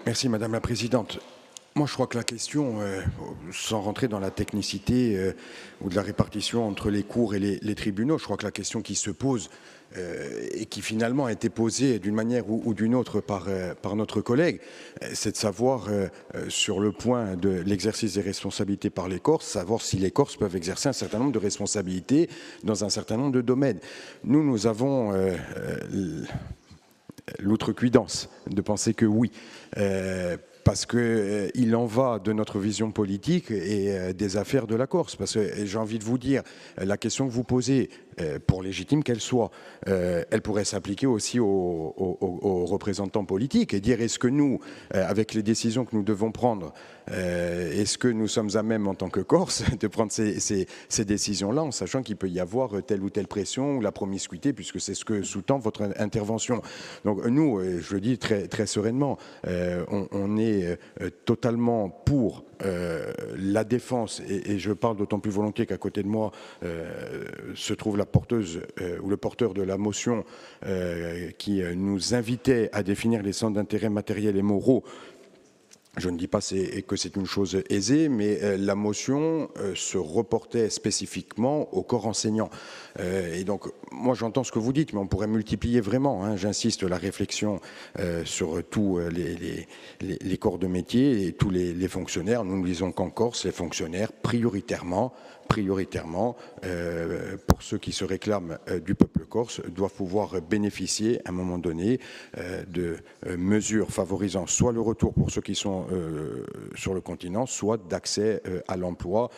Merci Madame la Présidente. Moi, je crois que la question, sans rentrer dans la technicité ou de la répartition entre les cours et les tribunaux, je crois que la question qui se pose et qui finalement a été posée d'une manière ou d'une autre par notre collègue, c'est de savoir sur le point de l'exercice des responsabilités par les Corses, savoir si les Corses peuvent exercer un certain nombre de responsabilités dans un certain nombre de domaines. Nous avons l'outrecuidance de penser que oui. Parce qu'il en va de notre vision politique et des affaires de la Corse. Parce que j'ai envie de vous dire, la question que vous posez, pour légitime qu'elle soit, elle pourrait s'appliquer aussi aux représentants politiques et dire est-ce que nous, avec les décisions que nous devons prendre, est-ce que nous sommes à même en tant que Corse de prendre ces décisions-là en sachant qu'il peut y avoir telle ou telle pression ou la promiscuité puisque c'est ce que sous-tend votre intervention. Donc nous, je le dis très, très sereinement, on est totalement pour la défense, et je parle d'autant plus volontiers qu'à côté de moi se trouve la porteuse ou le porteur de la motion qui nous invitait à définir les centres d'intérêt matériels et moraux. Je ne dis pas que c'est une chose aisée, mais la motion se reportait spécifiquement au corps enseignant. Et donc, moi j'entends ce que vous dites, mais on pourrait multiplier vraiment, hein, j'insiste, la réflexion sur tous les corps de métier et tous les fonctionnaires. Nous ne disons qu'en Corse, les fonctionnaires, prioritairement, pour ceux qui se réclament du peuple corse, doivent pouvoir bénéficier à un moment donné de mesures favorisant soit le retour pour ceux qui sont sur le continent, soit d'accès à l'emploi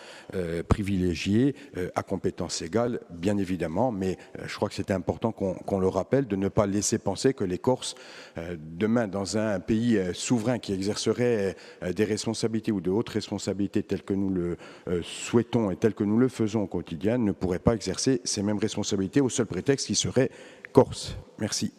privilégié à compétences égales, bien évidemment, mais je crois que c'est important qu'on le rappelle, de ne pas laisser penser que les Corses, demain, dans un pays souverain qui exercerait des responsabilités ou de hautes responsabilités telles que nous le souhaitons et telles que nous le faisons au quotidien, ne pourraient pas exercer ces mêmes responsabilités au seul prétexte qu'ils seraient Corses. Merci.